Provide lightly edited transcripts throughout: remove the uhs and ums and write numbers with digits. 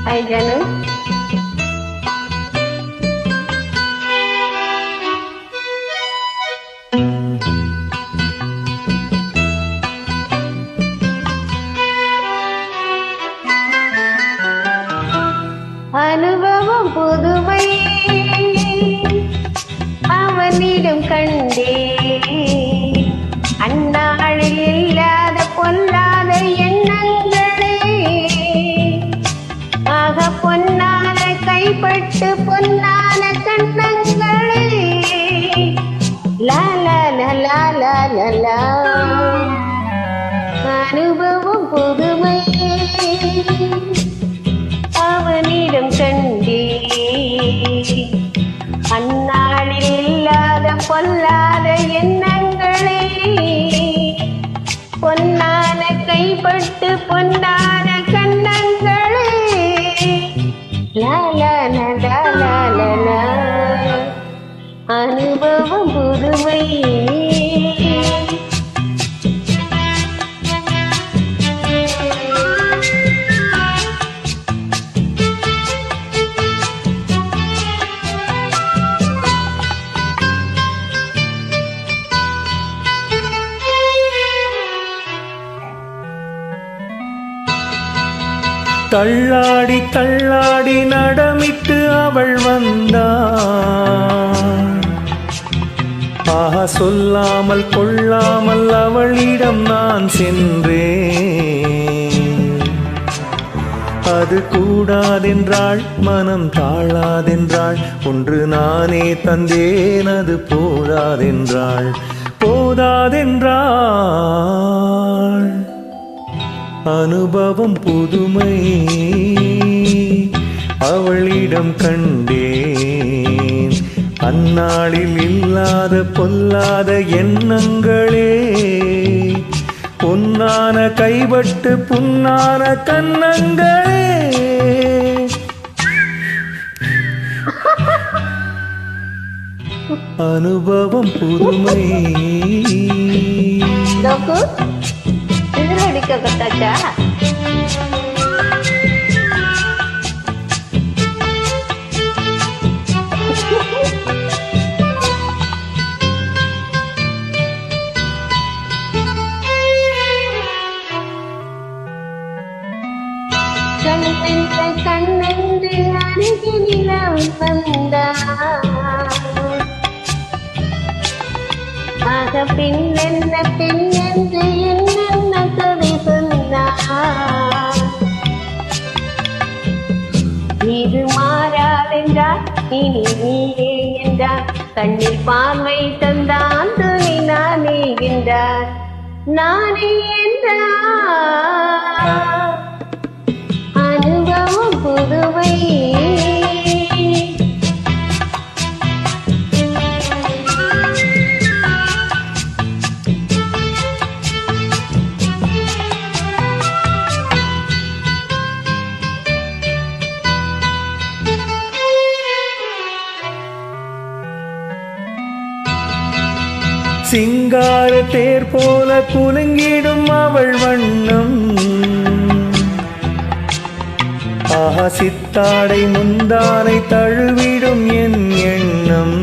Hai Janu. அனுபவம் புதுமை அவனிடம் கண்டே அந்நாளில் இல்லாத பொல்லாத எண்ணங்களே ஆக பொன்னான கைப்பட்டு பொன்னான கண்ணங்களே லா லா லா லா லா லா லா அனுபவம் புதுமை அவனிடம் கண்டே அந்நாளில் இல்லாத பொல்லாத எண்ணங்களே பொன்னான கைப்பட்டு பொன்னான கண்ணங்களே லா லா லா லா லா லா லா அனுபவம் புதுமை தள்ளாடி தள்ளாடி நடமிட்டு அவள் வந்தாள். ஆஹா சொல்லாமல் கொள்ளாமல் அவளிடம் நான் சென்றேன். அது கூடாதென்றாள், மனம் தாழாதென்றாள், ஒன்று நானே தந்தேன். அது போதாதென்றாள், போதாதென்றாள். அனுபவம் புதுமை அவளிடம் கண்டேன். அந்நாளில் இல்லாத பொல்லாத எண்ணங்களே பொன்னான கைப்பட்டு புன்னான கண்ணங்களே அனுபவம் புதுமை. அடிக்க கட்டாச்சா கண்ணென்ற கண்ணென்று அருகினிலம் வந்தார். ஆக பின்னென்ன பின்னென்று என்னென்ன கதை சொன்னார். இது மாறாதென்றார், இனி நீயே என்றார். கண்ணில் பார்வை தந்தான், துணி நானே என்றார். நானே என்றார். அனுபவம் புதுமை சிங்கார தேர் போல குலுங்கிடும் அவள் வண்ணம். ஆஹா சித்தாடை முந்தானை தழுவிடும் என் எண்ணம்.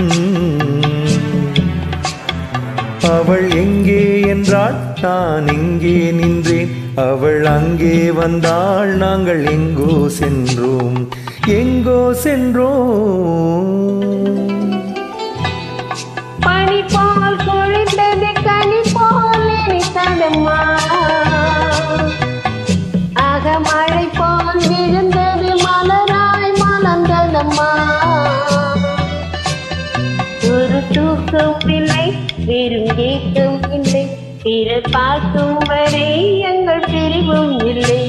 அவள் எங்கே என்றாள், நான் இங்கே நின்றேன். அவள் அங்கே வந்தாள், நாங்கள் எங்கோ சென்றோம், எங்கோ சென்றோம். பனி போல் குளித்தது கனி போல் எரித்ததம்மா. ஆக மழை போல் விழுந்தது மலராய் மலர்ந்ததம்மா. ஒரு தூக்கம் இல்லை, வெறும் ஏக்கம் இல்லை. பிறர் பார்க்கும் வரை எங்கள் பிரிவும் இல்லை,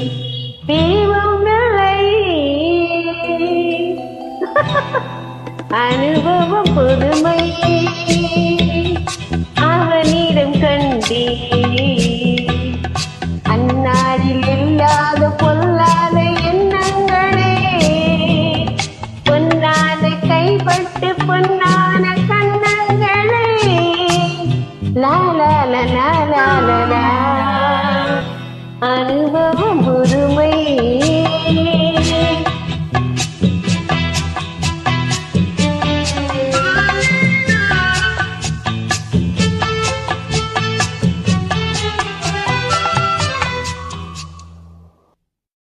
பிரிவும் இல்லை. அனுபவம் புதுமை